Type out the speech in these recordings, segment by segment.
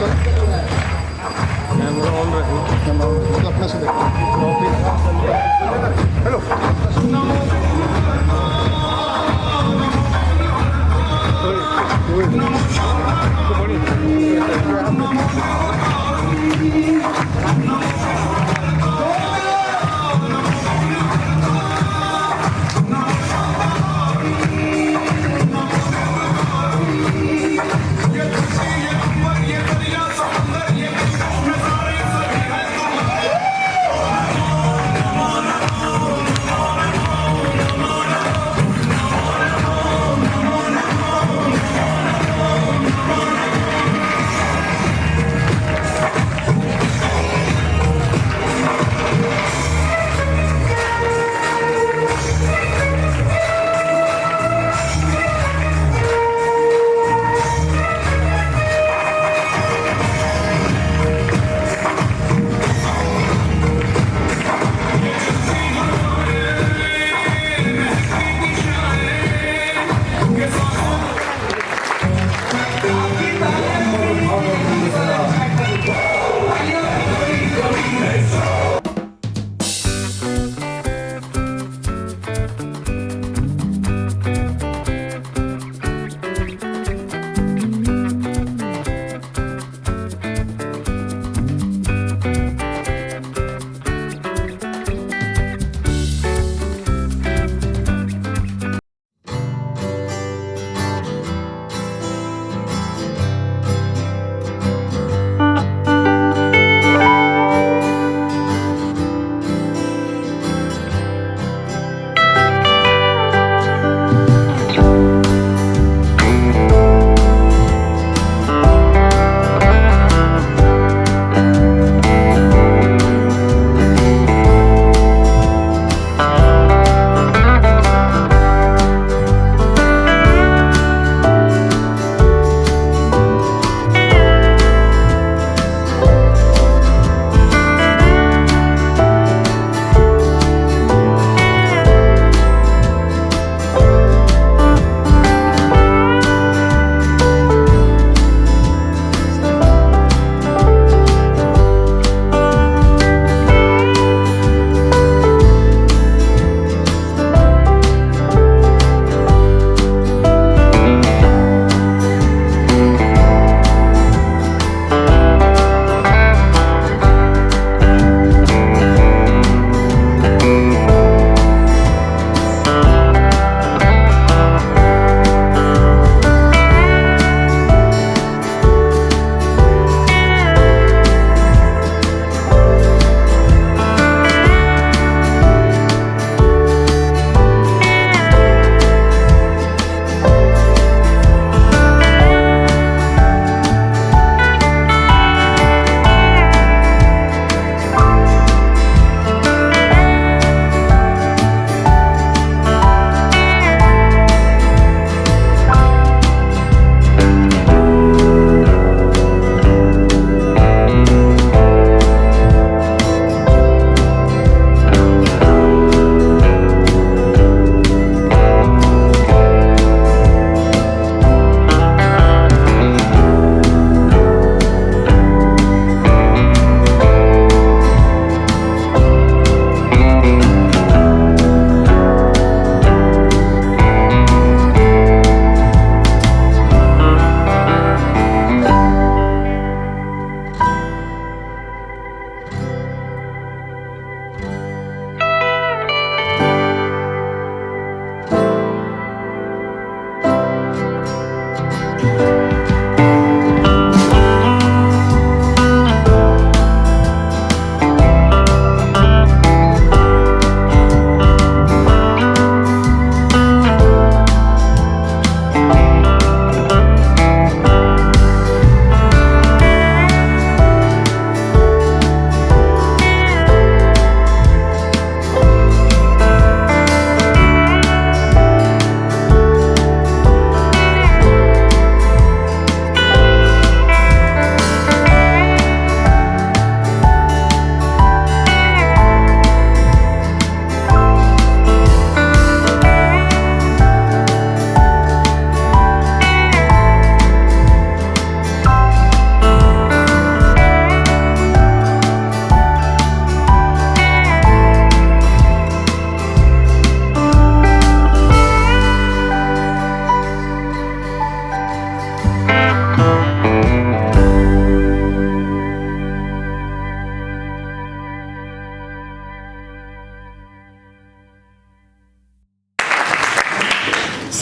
Camera on रखो, मतलब अपने से देखो। हेलो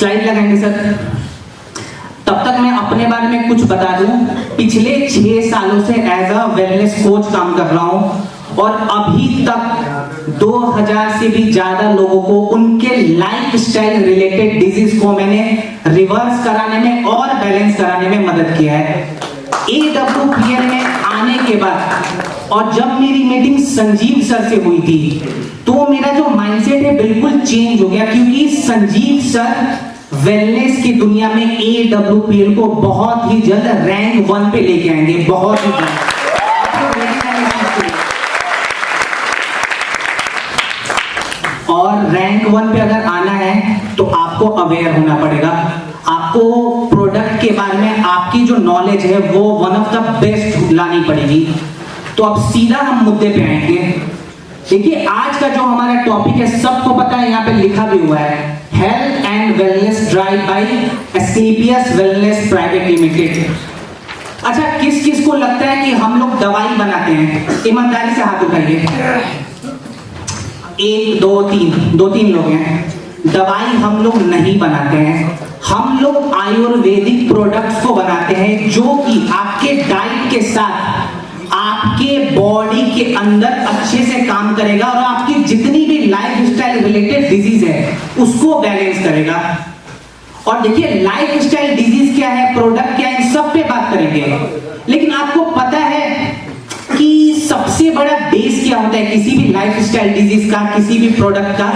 स्लाइड लगाएंगे सर। तब तक मैं अपने बारे में कुछ बता दूं। पिछले 6 सालों से एज अ वेलनेस कोच काम कर रहा हूं और अभी तक 2000 से भी ज्यादा लोगों को उनके लाइफस्टाइल रिलेटेड डिजीज को मैंने रिवर्स कराने में और बैलेंस कराने में मदद किया है। AWPL में आने के बाद और जब मेरी मीटिंग संजीव सर से हुई थी तो मेरा जो माइंडसेट है बिल्कुल चेंज हो गया, क्योंकि संजीव सर वेलनेस की दुनिया में AWPL को बहुत ही जल्द रैंक 1 पे लेके आएंगे, बहुत ही जल्द। और रैंक 1 पे अगर आना है तो आपको अवेयर होना पड़ेगा। आपको प्रोडक्ट के बारे में आपकी जो नॉलेज है वो वन ऑफ द बेस्ट लानी पड़ेगी। तो अब सीधा हम मुद्दे पे आएंगे। देखिए, आज का जो हमारा टॉपिक है सबको पता है, यहाँ पे लिखा भी हुआ है, health and wellness drive bye Asclepius wellness private limited. अच्छा, किस किस को लगता है कि हम लोग दवाई बनाते हैं? ईमानदारी से हाथ उठाइए। 1 2 3 2-3 लोग हैं। दवाई हम लोग नहीं बनाते हैं, हम लोग आयुर्वेदिक प्रोडक्ट्स को बनाते हैं जो कि आपके डाइट के साथ आपके बॉडी के अंदर अच्छे से काम करेगा और आपकी जितनी भी लाइफस्टाइल रिलेटेड डिजीज है उसको बैलेंस करेगा। और देखिए, लाइफस्टाइल डिजीज क्या है, प्रोडक्ट क्या है, इन सब पे बात करेंगे। लेकिन आपको पता है कि सबसे बड़ा बेस क्या होता है किसी भी लाइफस्टाइल डिजीज का, किसी भी प्रोडक्ट का?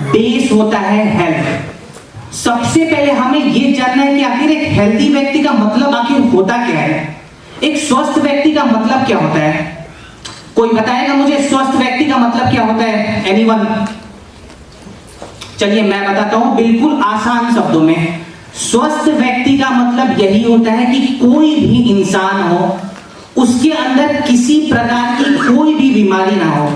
बेस होता है हेल्थ। सबसे पहले हमें यह जानना है कि आखिर एक हेल्दी व्यक्ति का मतलब आखिर होता क्या है, एक स्वस्थ व्यक्ति का मतलब क्या होता है? कोई बताएगा मुझे स्वस्थ व्यक्ति का मतलब क्या होता है? एनीवन? चलिए मैं बताता हूं बिल्कुल आसान शब्दों में। स्वस्थ व्यक्ति का मतलब यही होता है कि कोई भी इंसान हो, उसके अंदर किसी प्रकार की कोई भी बीमारी ना हो,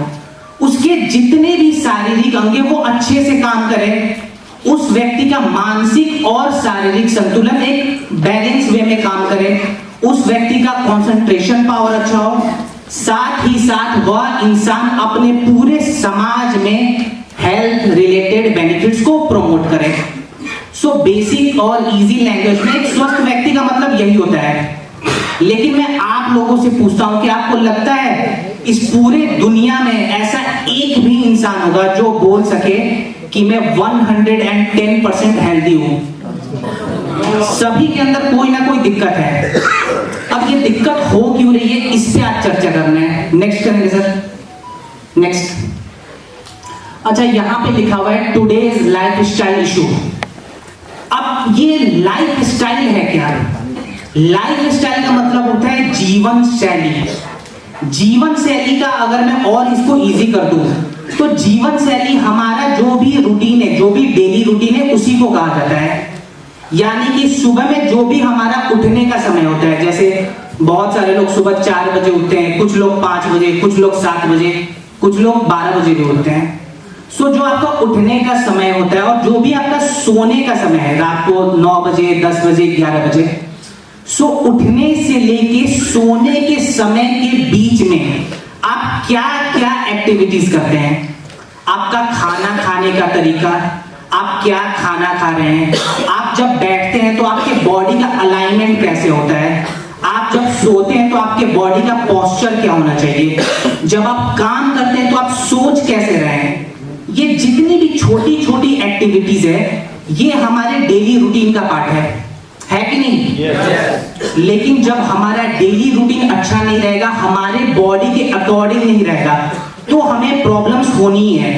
उसके जितने भी शारीरिक अंग वो अच्छे से काम करें, उस व्यक्ति का मानसिक और शारीरिक संतुलन एक बैलेंस वे में काम करे, उस व्यक्ति का कंसंट्रेशन पावर अच्छा हो, साथ ही साथ वह इंसान अपने पूरे समाज में हेल्थ रिलेटेड बेनिफिट्स को प्रमोट करे। सो बेसिक और इजी लैंग्वेज में एक स्वस्थ व्यक्ति का मतलब यही होता है। लेकिन मैं आप लोगों से पूछता हूं कि आपको लगता है इस पूरे दुनिया में ऐसा एक भी इंसान होगा जो बोल सके कि मैं 110% हेल्दी हूं? सभी के अंदर कोई ना कोई दिक्कत है। अब ये दिक्कत हो क्यों रही है, इस पे आज चर्चा करना है। नेक्स्ट करेंगे सर, नेक्स्ट। अच्छा, यहां पे लिखा हुआ है टुडेज लाइफस्टाइल इशू। अब ये लाइफस्टाइल है क्या? लाइफस्टाइल का मतलब होता है जीवन शैली। जीवन शैली का अगर मैं और इसको इजी कर दूं तो जीवन शैली हमारा जो भी रूटीन है, जो भी डेली रूटीन है, उसी को कहा जाता है। यानी कि सुबह में जो भी हमारा उठने का समय होता है, जैसे बहुत सारे लोग सुबह 4 बजे उठते हैं, कुछ लोग 5 बजे, कुछ लोग 7 बजे, कुछ लोग 12 बजे भी उठते हैं। सो जो आपका उठने का समय होता है और जो भी आपका सोने का समय है, रात को 9 बजे, 10 बजे, 11 बजे, सो उठने से लेके सोने के समय के बीच में आप क्या क्या एक्टिविटीज करते हैं? आपका खाना खाने का तरीका, आप क्या खाना खा रहे हैं, आप जब बैठते हैं तो आपके बॉडी का अलाइनमेंट कैसे होता है, आप जब सोते हैं तो आपके बॉडी का पोस्चर क्या होना चाहिए, जब आप काम करते हैं तो आप सोच कैसे रहे हैं। ये जितनी भी छोटी छोटी एक्टिविटीज है ये हमारे डेली रूटीन का पार्ट है कि नहीं? yes. लेकिन जब हमारा डेली रूटीन अच्छा नहीं रहेगा, हमारे बॉडी के अकॉर्डिंग नहीं रहेगा, तो हमें प्रॉब्लम्स होनी है।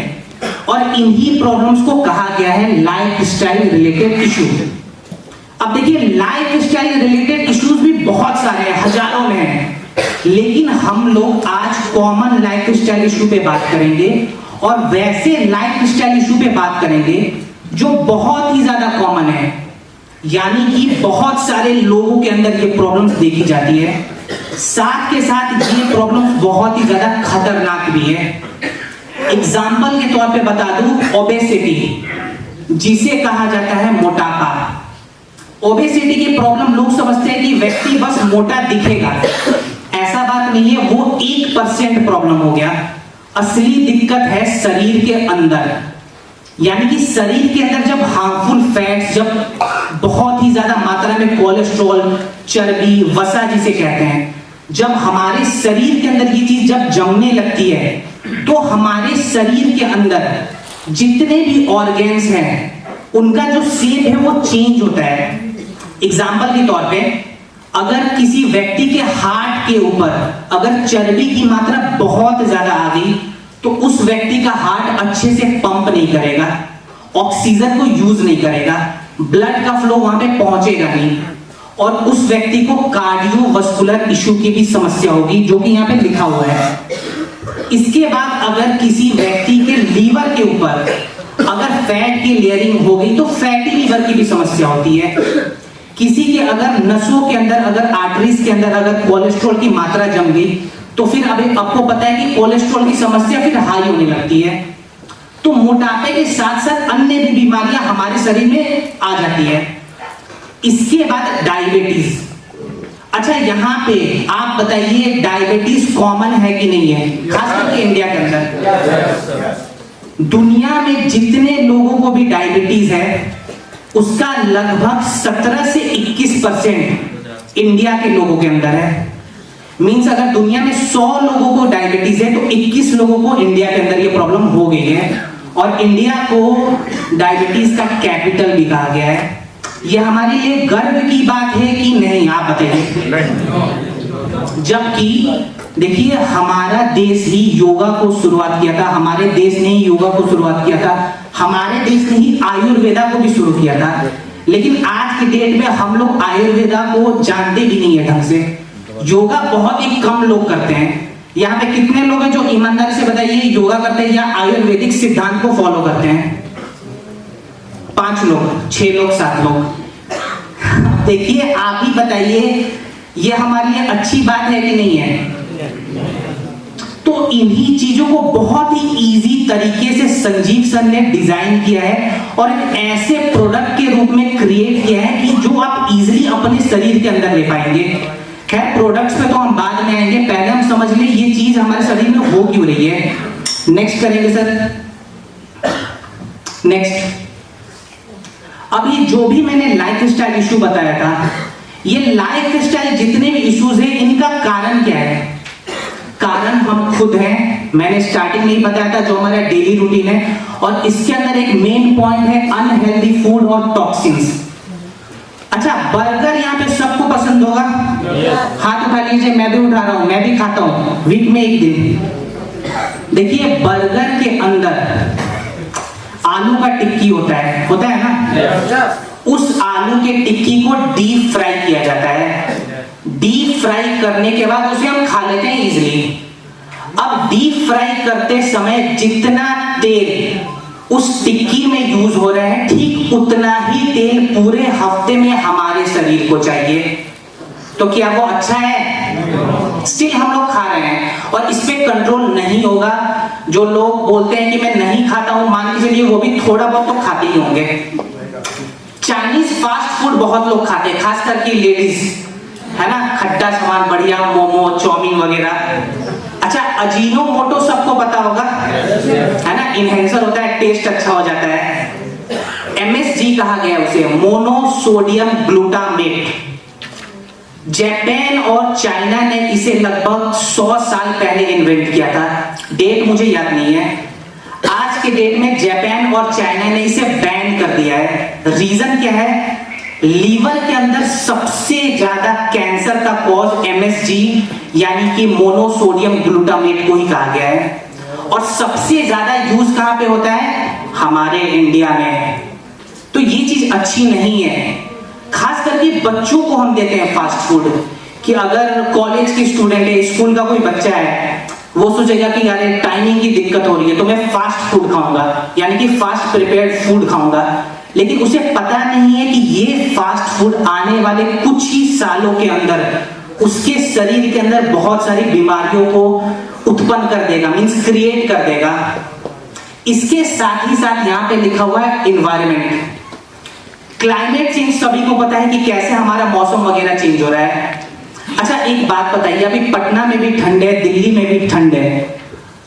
और इन्हीं प्रॉब्लम्स को कहा गया है लाइफस्टाइल रिलेटेड इशू। अब देखिए, लाइफस्टाइल रिलेटेड इश्यूज भी बहुत सारे हैं, हजारों में हैं, लेकिन हम लोग आज कॉमन लाइफस्टाइल इशू पे बात करेंगे और वैसे लाइफस्टाइल इशू पे बात करेंगे जो बहुत ही ज्यादा कॉमन है, यानी कि बहुत सारे लोगों के अंदर ये प्रॉब्लम्स देखी जाती है। साथ के साथ ये प्रॉब्लम्स बहुत ही ज्यादा खतरनाक भी है। एग्जाम्पल के तौर पे बता दूं, ओबेसिटी, जिसे कहा जाता है मोटापा। ओबेसिटी की प्रॉब्लम लोग समझते हैं कि व्यक्ति बस मोटा दिखेगा, ऐसा बात नहीं है, वो 1% प्रॉब्लम हो गया। असली दिक्कत है शरीर के अंदर। यानी कि शरीर के अंदर जब हार्मफुल फैट्स, जब बहुत ही ज्यादा मात्रा में कोलेस्ट्रॉल, चर्बी, वसा जिसे कहते हैं, जब हमारे शरीर के अंदर ये चीज जब जमने लगती है तो हमारे शरीर के अंदर जितने भी ऑर्गेन्स हैं उनका जो शेप है वो चेंज होता है। एग्जाम्पल के तौर पे अगर किसी व्यक्ति के हार्ट के ऊपर अगर चर्बी की मात्रा बहुत ज्यादा आ गई तो उस व्यक्ति का हार्ट अच्छे से पंप नहीं करेगा, ऑक्सीजन को यूज नहीं करेगा, ब्लड का फ्लो वहां पे पहुंचेगा नहीं, और उस व्यक्ति को कार्डियोवास्कुलर इशू की भी समस्या होगी, जो कि यहाँ पे लिखा हुआ है। इसके बाद अगर किसी व्यक्ति के लीवर के ऊपर अगर फैट की लेयरिंग हो गई तो फैटी लीवर की भी समस्या होती है। किसी के अगर नसों के अंदर, अगर आर्टरीज के अंदर अगर कोलेस्ट्रॉल की मात्रा जम गई तो फिर अभी आपको पता है कि कोलेस्ट्रॉल की समस्या फिर हाई होने लगती है। तो मोटापे के साथ साथ अन्य भी बीमारियां हमारे शरीर में आ जाती है। इसके बाद डायबिटीज। अच्छा, यहां पे आप बताइए डायबिटीज कॉमन है कि नहीं है, खास करके इंडिया के अंदर। दुनिया में जितने लोगों को भी डायबिटीज है उसका लगभग 17 से 21% इंडिया के लोगों के अंदर है। मींस अगर दुनिया में 100 लोगों को डायबिटीज है तो 21 लोगों को इंडिया के अंदर ये प्रॉब्लम हो गई है, और इंडिया को डायबिटीज का कैपिटल भी कहा गया है। ये हमारे लिए गर्व की बात है कि नहीं, आप बताइए। जबकि देखिए हमारा देश ही योगा को शुरुआत किया था, हमारे देश ने ही योगा को शुरुआत किया था, हमारे देश ने ही आयुर्वेदा को भी शुरू किया था। लेकिन आज के डेट में हम लोग आयुर्वेदा को जानते भी नहीं है ढंग से। योगा बहुत ही कम लोग करते हैं। यहाँ पे कितने लोग हैं जो ईमानदारी से बताइए योगा करते हैं या आयुर्वेदिक सिद्धांत को फॉलो करते हैं? 5 लोग, 6 लोग, 7 लोग। देखिए आप ही बताइए ये हमारे लिए अच्छी बात है कि नहीं है? तो इन्हीं चीजों को बहुत ही इजी तरीके से संजीव सर ने डिजाइन किया है और एक ऐसे प्रोडक्ट के रूप में क्रिएट किया है कि जो आप इजीली अपने शरीर के अंदर ले पाएंगे। खैर प्रोडक्ट्स पे तो हम बाद में आएंगे, पहले हम समझ लें ये चीज हमारे शरीर में हो क्यों रही है। नेक्स्ट करेंगे सर। नेक्स्ट, अभी जो भी मैंने लाइफ स्टाइल इशू बताया था, ये लाइफ स्टाइल जितने भी इश्यूज हैं इनका कारण क्या है? कारण हम खुद हैं। मैंने स्टार्टिंग में ही बताया था जो हमारा डेली रूटीन है, और इसके अंदर एक मेन पॉइंट है अनहेल्दी फूड और टॉक्सिन्स। अच्छा, बर्गर यहाँ पे सबको पसंद होगा? हाथ उठा लीजिए, मैं भी उठा रहा हूं, मैं भी खाता हूं वीक में 1 दिन। देखिए बर्गर के अंदर आलू का टिक्की होता है ना? उस आलू के टिक्की को डीप फ्राई किया जाता है। डीप फ्राई करने के बाद उसे हम खा लेते हैं इजीली। अब डीप फ्राई करते समय जितना तेल उस टिक्की में यूज हो रहा है ठीक उतना ही तेल पूरे हफ्ते में हमारे शरीर को चाहिए। तो क्या वो अच्छा है? स्टिल हम लोग खा रहे हैं और इस पे कंट्रोल नहीं होगा। जो लोग बोलते हैं कि मैं नहीं खाता हूं, मान के चलिए वो भी थोड़ा बहुत तो खाते ही होंगे। चाइनीज फास्ट फूड बहुत लोग खाते हैं, खास करके लेडीज, है ना? खट्टा सामान बढ़िया, मोमो, चाउमीन वगैरह। अच्छा, अजीनोमोटो सबको पता होगा, है ना? इनहेंसर होता है, टेस्ट अच्छा हो जाता है। MSG कहा गया उसे, मोनोसोडियम ग्लूटामेट। जापान और चाइना ने इसे लगभग 100 साल पहले इन्वेंट किया था। डेट मुझे याद नहीं है। आज के डेट में जापान और चाइना ने इसे बैन कर दिया है। रीजन क्या है? लीवर के अंदर सबसे ज्यादा कैंसर का कॉज MSG यानी कि मोनोसोडियम ग्लूटामेट को ही कहा गया है, और सबसे ज्यादा यूज कहां पे होता है? हमारे इंडिया में। तो ये चीज अच्छी नहीं है। खास करके बच्चों को हम देते हैं फास्ट फूड, कि अगर कॉलेज के स्टूडेंट है, स्कूल का कोई बच्चा है, वो सोचेगा कि यार टाइमिंग की दिक्कत हो रही है तो मैं फास्ट फूड खाऊंगा, यानी कि फास्ट प्रिपेयर्ड फूड खाऊंगा। लेकिन उसे पता नहीं है कि ये फास्ट फूड आने वाले कुछ ही सालों के अंदर उसके शरीर के अंदर बहुत सारी बीमारियों को उत्पन्न कर देगा, मींस क्रिएट कर देगा। इसके साथ ही साथ यहाँ पे लिखा हुआ है इन्वायरमेंट, क्लाइमेट चेंज। सभी को पता है कि कैसे हमारा मौसम वगैरह चेंज हो रहा है। अच्छा, एक बात बताइए, अभी पटना में भी ठंड है, दिल्ली में भी ठंड है,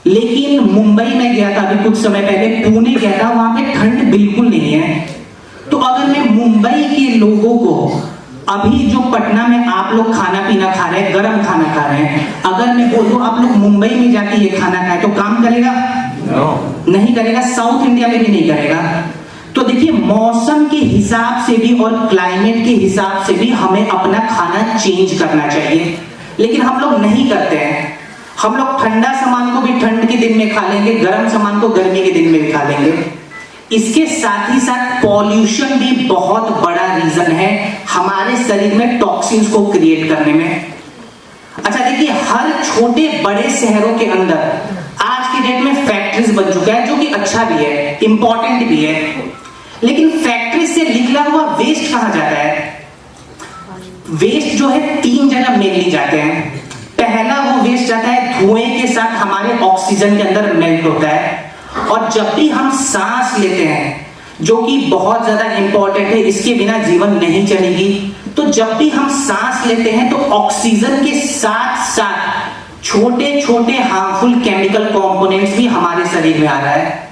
लेकिन मुंबई में गया था अभी कुछ समय पहले, पुणे गया था, वहां पे ठंड बिल्कुल नहीं है। तो अगर मैं मुंबई के लोगों को अभी जो पटना में आप लोग खाना पीना खा रहे हैं, गर्म खाना खा रहे हैं, अगर मैं बोल दूं आप लोग मुंबई में जाके ये खाना खाएं तो काम करेगा? नहीं करेगा। साउथ इंडिया में भी नहीं करेगा। तो देखिए, मौसम के हिसाब से भी और क्लाइमेट के हिसाब से भी हमें अपना खाना चेंज करना चाहिए, लेकिन हम लोग नहीं करते हैं। हम लोग ठंडा सामान को भी ठंड के दिन में खा लेंगे, गर्म सामान को गर्मी के दिन में भी खा लेंगे। इसके साथ ही साथ पॉल्यूशन भी बहुत बड़ा रीजन है हमारे शरीर में टॉक्सिन्स को क्रिएट करने में। अच्छा देखिए, हर छोटे बड़े शहरों के अंदर आज के डेट में फैक्ट्रीज बन चुका है, जो कि अच्छा भी है, इंपॉर्टेंट भी है, लेकिन फैक्ट्री से निकला हुआ वेस्ट कहां जाता है? वेस्ट जो है 3 जगह मेनली जाते हैं। पहला वो वेस्ट जाता है धुएं के साथ हमारे ऑक्सीजन के अंदर मेल्ट होता है, और जब भी हम सांस लेते हैं, जो कि बहुत ज्यादा इंपॉर्टेंट है, इसके बिना जीवन नहीं चलेगी, तो जब भी हम सांस लेते हैं तो ऑक्सीजन के साथ साथ छोटे छोटे हार्मफुल केमिकल कंपोनेंट्स भी हमारे शरीर में आ रहा है।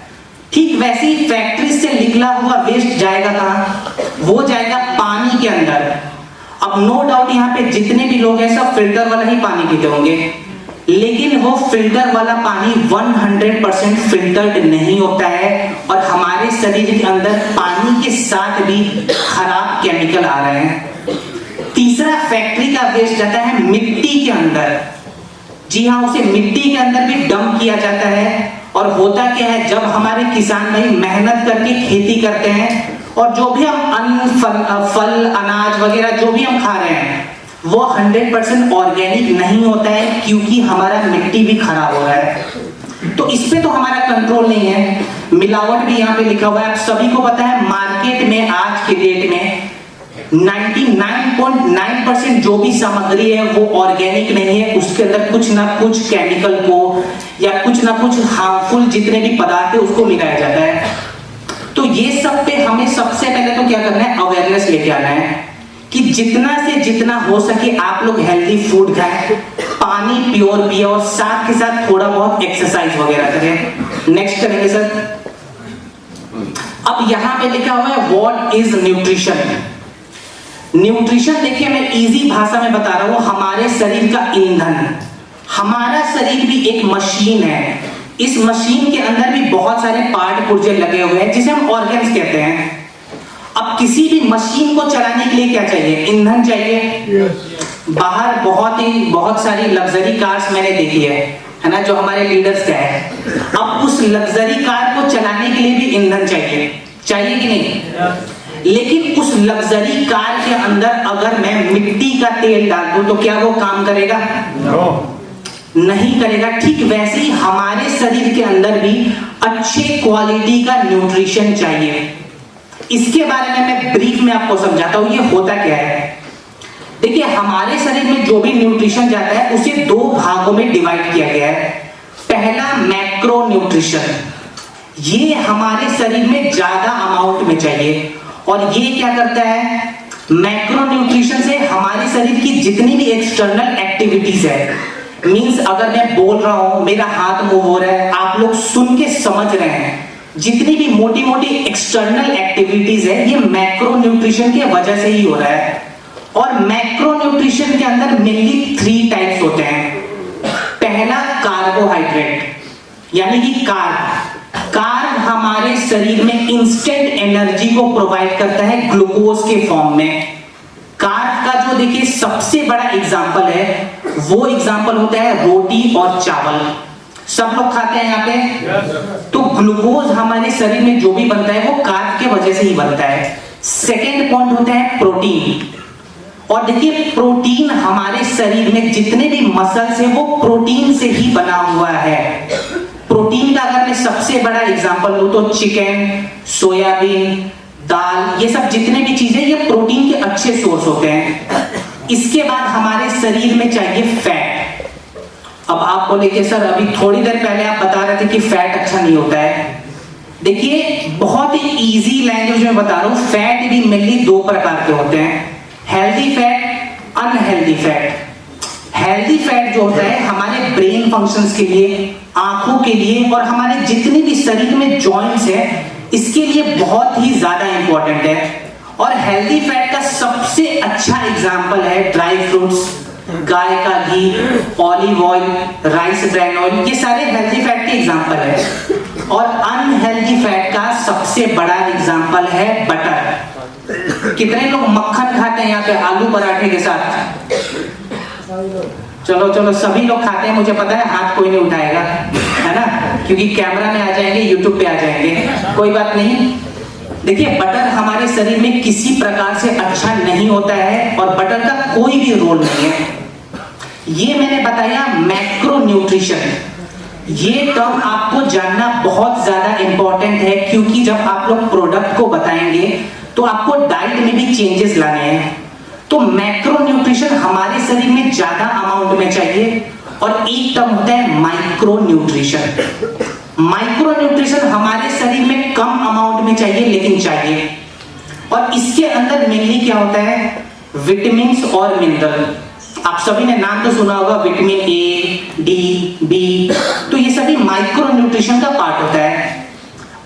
ठीक वैसे ही फैक्ट्री से निकला हुआ वेस्ट जाएगा कहां? वो जाएगा पानी के अंदर। अब नो डाउट यहाँ पे जितने भी लोग हैं सब फिल्टर वाला ही पानी पीते होंगे, लेकिन वो फिल्टर वाला पानी 100% फिल्टर्ड नहीं होता है, और हमारे शरीर के अंदर पानी के साथ भी खराब केमिकल आ रहे हैं। तीसरा, फैक्ट्री का वेस्ट जाता है मिट्टी के अंदर। जी हाँ, उसे मिट्टी के अंदर भी डंप किया जाता है। और होता क्या है, जब हमारे किसान भाई मेहनत करके खेती करते हैं, और जो भी हम अन्न फल अनाज वगैरह जो भी हम खा रहे हैं वो 100% ऑर्गेनिक नहीं होता है, क्योंकि हमारा मिट्टी भी खराब हो रहा है। तो इस पे तो हमारा कंट्रोल नहीं है। मिलावट भी यहाँ पे लिखा हुआ है। आप सभी को पता है मार्केट में आज के डेट में 99.9% जो भी सामग्री है वो ऑर्गेनिक नहीं है। उसके अंदर कुछ ना कुछ केमिकल को या कुछ ना कुछ हार्मफुल जितने भी पदार्थ है उसको मिलाया जाता है। तो ये सब पे हमें सबसे पहले तो क्या करना है, अवेयरनेस लेके आना है कि जितना से जितना हो सके आप लोग हेल्दी फूड खाएं, पानी प्योर पिए, और साथ के साथ थोड़ा बहुत एक्सरसाइज वगैरह करें। नेक्स्ट करेंगे सर। अब यहां पे लिखा हुआ है व्हाट इज न्यूट्रिशन। न्यूट्रिशन देखिए, मैं इजी भाषा में बता रहा हूं, हमारे शरीर का ईंधन। हमारा शरीर भी एक मशीन है। इस मशीन के अंदर भी बहुत सारे पार्ट पुर्जे लगे हुए हैं जिसे हम ऑर्गन्स कहते हैं। अब किसी भी मशीन को चलाने के लिए क्या चाहिए? ईंधन चाहिए। बाहर बहुत सारी लग्जरी कार्स मैंने देखी है ना, जो हमारे लीडर्स का है। अब उस लग्जरी कार को चलाने के लिए भी ईंधन चाहिए कि नहीं? लेकिन उस लग्जरी कार के अंदर अगर मैं मिट्टी का तेल डाल दूं तो क्या वो काम करेगा? नहीं करेगा। ठीक वैसे ही हमारे शरीर के अंदर भी अच्छे क्वालिटी का न्यूट्रिशन चाहिए। इसके बारे में मैं ब्रीफ में आपको समझाता हूं, ये होता क्या है। देखिए, हमारे शरीर में जो भी न्यूट्रिशन जाता है उसे 2 भागों में डिवाइड किया गया है। पहला मैक्रो न्यूट्रिशन, ये हमारे शरीर में ज्यादा अमाउंट में चाहिए, और ये क्या करता है, मैक्रो न्यूट्रिशन से हमारे शरीर की जितनी भी एक्सटर्नल एक्टिविटीज है, मींस अगर मैं बोल रहा हूं, मेरा हाथ मूव हो रहा है, आप लोग सुन के समझ रहे हैं, जितनी भी मोटी मोटी एक्सटर्नल एक्टिविटीज है ये मैक्रो न्यूट्रिशन की वजह से ही हो रहा है। और मैक्रो न्यूट्रिशन के अंदर मेनली 3 टाइप्स होते हैं। पहला, कार्बोहाइड्रेट, यानी कि कार्ब हमारे शरीर में इंस्टेंट एनर्जी को प्रोवाइड करता है ग्लूकोज के फॉर्म में। कार्ब का जो देखिए सबसे बड़ा एग्जाम्पल है, वो एग्जाम्पल होता है रोटी और चावल। सब लोग खाते हैं यहाँ पे। तो ग्लूकोज हमारे शरीर में जो भी बनता है वो कार्ब के वजह से ही बनता है। सेकेंड पॉइंट होता है प्रोटीन। और देखिए, प्रोटीन हमारे शरीर में जितने भी मसल्स है वो प्रोटीन से ही बना हुआ है। प्रोटीन का अगर मैं सबसे बड़ा एग्जांपल लूं तो चिकन, सोयाबीन, दाल, ये सब जितने भी चीजें ये प्रोटीन के अच्छे सोर्स होते हैं। इसके बाद हमारे शरीर में चाहिए फैट। अब आप बोलेंगे सर अभी थोड़ी देर पहले आप बता रहे थे कि फैट अच्छा नहीं होता है। देखिए, बहुत ही इजी लैंग्वेज में बता रहा हूं, फैट भी मेनली 2 प्रकार के होते हैं, healthy fat, unhealthy fat. Healthy fat जो होता है हमारे ब्रेन फंक्शंस के लिए, आंखों के लिए और हमारे जितने भी शरीर में जॉइंट्स है इसके लिए बहुत ही ज्यादा इंपॉर्टेंट है। और हेल्दी फैट का सबसे अच्छा एग्जाम्पल है ड्राई फ्रूट्स, गाय का घी, olive oil, rice bran oil, ये सारे हेल्दी फैट के एग्जाम्पल है। और अनहेल्दी फैट का सबसे बड़ा एग्जाम्पल है बटर। कितने लोग मक्खन खाते हैं यहाँ पे आलू पराठे के साथ? चलो चलो सभी लोग खाते हैं, मुझे पता है, हाथ कोई नहीं उठाएगा, है ना, क्योंकि कैमरा में आ जाएंगे, यूट्यूब पे आ जाएंगे, कोई बात नहीं। देखिए बटर हमारे शरीर में किसी प्रकार से अच्छा नहीं होता है और बटर का कोई भी रोल नहीं है। ये मैंने बताया मैक्रो न्यूट्रिशन। ये टर्म आपको जानना बहुत ज्यादा इंपॉर्टेंट है, क्योंकि जब आप लोग प्रोडक्ट को बताएंगे तो आपको डाइट में भी चेंजेस लाने हैं। तो मैक्रो न्यूट्रिशन हमारे शरीर में ज्यादा अमाउंट में चाहिए और एक टर्म होता है माइक्रो न्यूट्रिशन। माइक्रो न्यूट्रिशन हमारे शरीर में कम अमाउंट में चाहिए लेकिन चाहिए। और इसके अंदर मेनली क्या होता है? विटामिन्स और मिनरल। आप सभी ने नाम तो सुना होगा, विटामिन ए, डी, बी, तो ये सभी माइक्रो न्यूट्रिशन का पार्ट होता है।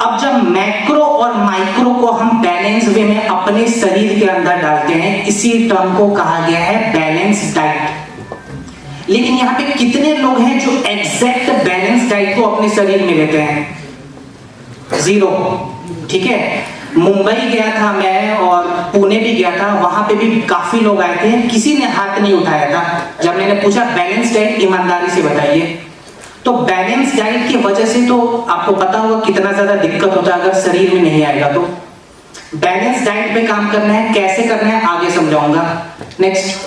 अब जब मैक्रो और माइक्रो को हम बैलेंस वे में अपने शरीर के अंदर डालते हैं, इसी टर्म को कहा गया है बैलेंस डाइट। लेकिन यहाँ पे कितने लोग हैं जो एग्जैक्ट बैलेंस डाइट को अपने शरीर में लेते हैं? जीरो। ठीक है, मुंबई गया था मैं और पुणे भी गया था, वहां पे भी काफी लोग आए थे, किसी ने हाथ नहीं उठाया था जब मैंने पूछा बैलेंस डाइट ईमानदारी से बताइए। तो बैलेंस डाइट की वजह से तो आपको पता होगा कितना ज्यादा दिक्कत होता है अगर शरीर में नहीं आएगा। तो बैलेंस डाइट पे काम करना है, कैसे करना है आगे समझाऊंगा। नेक्स्ट।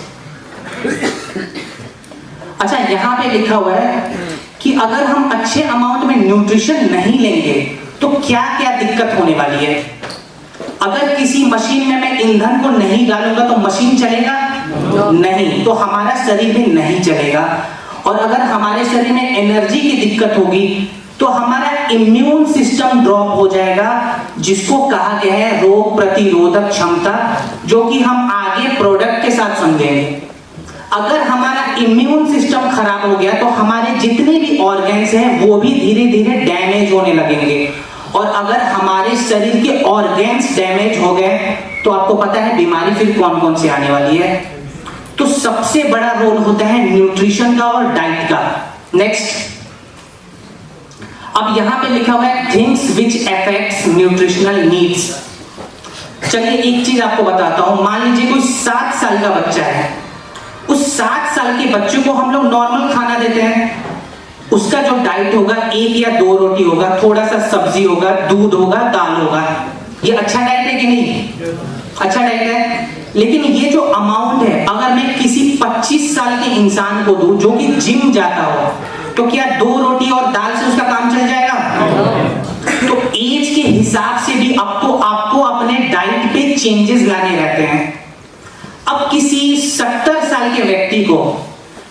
अच्छा, यहां पे लिखा हुआ है कि अगर हम अच्छे अमाउंट में न्यूट्रिशन नहीं लेंगे तो क्या क्या दिक्कत होने वाली है। अगर किसी मशीन में मैं ईंधन को नहीं डालूंगा तो मशीन चलेगा? नहीं, तो हमारा शरीर भी नहीं चलेगा। और अगर हमारे शरीर में एनर्जी की दिक्कत होगी तो हमारा इम्यून सिस्टम ड्रॉप हो जाएगा, जिसको कहा गया है रोग प्रतिरोधक क्षमता, जो कि हम आगे प्रोडक्ट के साथ समझेंगे। अगर हमारा इम्यून सिस्टम खराब हो गया तो हमारे जितने भी ऑर्गन्स हैं वो भी धीरे धीरे डैमेज होने लगेंगे। और अगर हमारे शरीर के ऑर्गन्स डैमेज हो गए तो आपको पता है बीमारी फिर कौन कौन सी आने वाली है। तो सबसे बड़ा रोल होता है न्यूट्रिशन का और डाइट का। नेक्स्ट। अब यहां पे लिखा हुआ है things which affects nutritional needs. चलिए एक चीज आपको बताता हूं। मान लीजिए कोई 7 साल का बच्चा है, उस 7 साल के बच्चे को हम लोग नॉर्मल खाना देते हैं। उसका जो डाइट होगा 1 या 2 रोटी होगा, थोड़ा सा सब्जी होगा, दूध होगा, दाल होगा। ये अच्छा डाइट है कि नहीं? अच्छा डाइट है। लेकिन ये जो अमाउंट है, अगर मैं किसी 25 साल के इंसान को दूं जो कि जिम जाता हो, तो क्या 2 रोटी और दाल से उसका काम चल जाएगा? तो एज के हिसाब से भी आपको अपने डाइट पे चेंजेस लाने रहते हैं। अब किसी 70 साल के व्यक्ति को,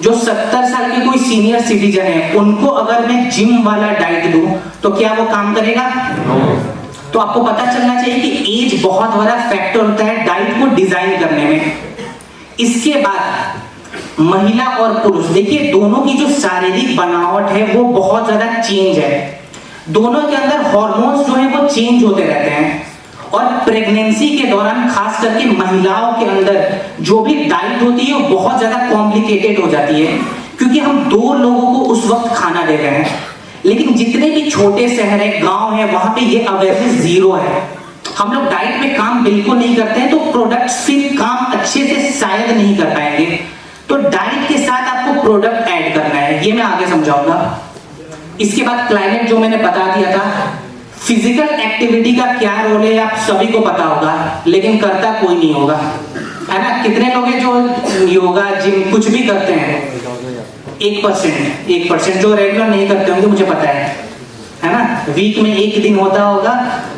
जो 70 साल के कोई सीनियर सिटीजन है, उनको अगर मैं जिम वाला डाइट दूं तो क्या वो काम करेगा? तो आपको पता चलना चाहिए कि एज बहुत बड़ा फैक्टर होता है डाइट को डिजाइन करने में। इसके बाद महिला और पुरुष, देखिए दोनों की जो शारीरिक बनावट है वो बहुत ज्यादा चेंज है। दोनों के अंदर हार्मोन्स जो है वो चेंज होते रहते हैं। और प्रेगनेंसी के दौरान खास करके महिलाओं के अंदर जो भी डाइट होती है वो बहुत ज्यादा कॉम्प्लिकेटेड हो जाती है, क्योंकि हम 2 लोगों को उस वक्त खाना दे रहे हैं। लेकिन जितने भी छोटे शहर है, गांव है, वहां पे ये अवेयरनेस जीरो है। हम लोग डाइट में काम बिल्कुल नहीं करते हैं, तो प्रोडक्ट्स फिर काम अच्छे से शायद नहीं कर पाएंगे। तो डाइट के साथ आपको प्रोडक्ट ऐड करना है, ये मैं आगे समझाऊंगा। इसके बाद क्लाइमेट जो मैंने बता दिया था। फिजिकल एक्टिविटी का क्या रोल है आप सभी को पता होगा, लेकिन करता कोई नहीं होगा, है ना। कितने लोग हैं जो योगा जिम कुछ भी करते हैं? 1% जो रेगुलर नहीं करते होंगे, मुझे पता है ना। वीक में 1 दिन होता होगा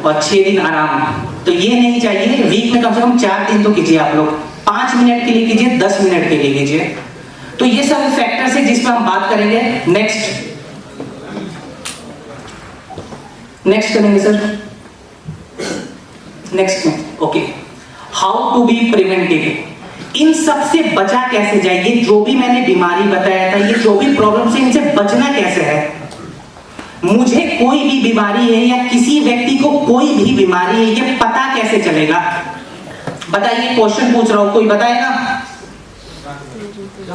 और 6 दिन आराम। तो ये नहीं चाहिए, वीक में कम से कम 4 दिन तो कीजिए आप लोग। 5 मिनट के लिए कीजिए, 10 मिनट के लिए कीजिए। तो ये सब फैक्टर्स है जिस पर हम बात करेंगे। नेक्स्ट करेंगे सर। नेक्स्ट में okay, how to be preventive. इन सब से बचा कैसे जाए, ये जो भी मैंने बीमारी बताया था, ये जो भी प्रॉब्लम से, इनसे बचना कैसे है। मुझे कोई भी बीमारी है या किसी व्यक्ति को कोई भी बीमारी है, ये पता कैसे चलेगा? बताइए, क्वेश्चन पूछ रहा हूं, कोई बताएगा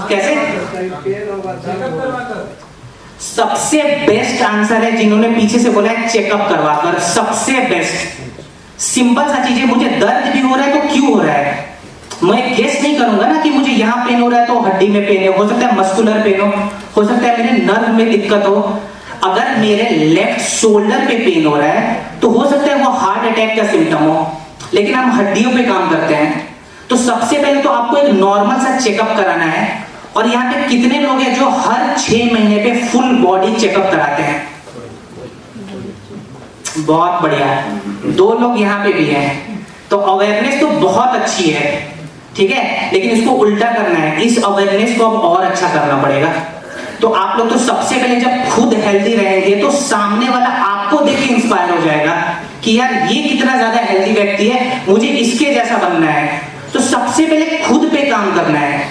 कैसे? सबसे बेस्ट आंसर है जिन्होंने पीछे से बोला है चेकअप करवाकर, सबसे बेस्ट। सिंपल सा चीज है, मुझे दर्द भी हो रहा है तो क्यों हो रहा है? मैं गेस नहीं करूंगा ना कि मुझे यहां पेन हो रहा है तो हड्डी में पेन है, हो सकता है मस्कुलर पेन हो सकता है मेरे नर्व में दिक्कत हो। अगर मेरे लेफ्ट शोल्डर पे पेन हो रहा है तो हो सकता है वो हार्ट अटैक का सिम्टम हो, लेकिन हम हड्डियों पे काम करते हैं। तो सबसे पहले तो आपको एक नॉर्मल सा चेकअप कराना है। और यहाँ पे कितने लोग हैं जो हर 6 महीने पे फुल बॉडी चेकअप कराते हैं? बहुत बढ़िया, 2 लोग यहाँ पे भी हैं। तो अवेयरनेस तो बहुत अच्छी है, ठीक है, लेकिन इसको उल्टा करना है, इस अवेयरनेस को अब और अच्छा करना पड़ेगा। तो आप लोग तो सबसे पहले जब खुद हेल्दी रहेंगे तो सामने वाला आपको देख के इंस्पायर हो जाएगा कि यार ये कितना ज्यादा हेल्दी व्यक्ति है, मुझे इसके जैसा बनना है। तो सबसे पहले खुद पे काम करना है,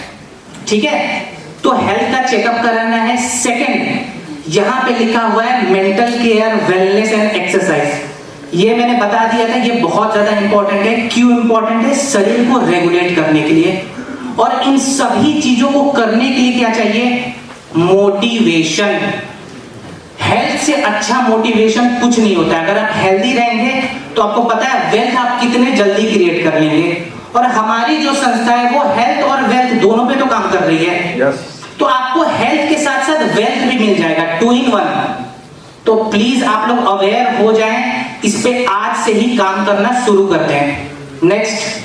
ठीक है। तो हेल्थ का चेकअप कराना है। सेकंड, यहां पे लिखा हुआ है mental care, wellness and exercise. ये मैंने बता दिया था, ये बहुत ज्यादा इंपॉर्टेंट है। क्यों इंपॉर्टेंट है? शरीर को रेगुलेट करने के लिए। और इन सभी चीजों को करने के लिए क्या चाहिए? मोटिवेशन। हेल्थ से अच्छा मोटिवेशन कुछ नहीं होता। अगर आप हेल्दी रहेंगे तो आपको पता है वेल्थ आप कितने जल्दी क्रिएट कर लेंगे। और हमारी जो संस्था है वो हेल्थ और वेल्थ दोनों पे तो काम कर रही है। यस। तो आपको हेल्थ के साथ साथ वेल्थ भी मिल जाएगा, 2 in 1। तो प्लीज आप लोग अवेयर हो जाएं, इस पे आज से ही काम करना शुरू करते हैं। Next,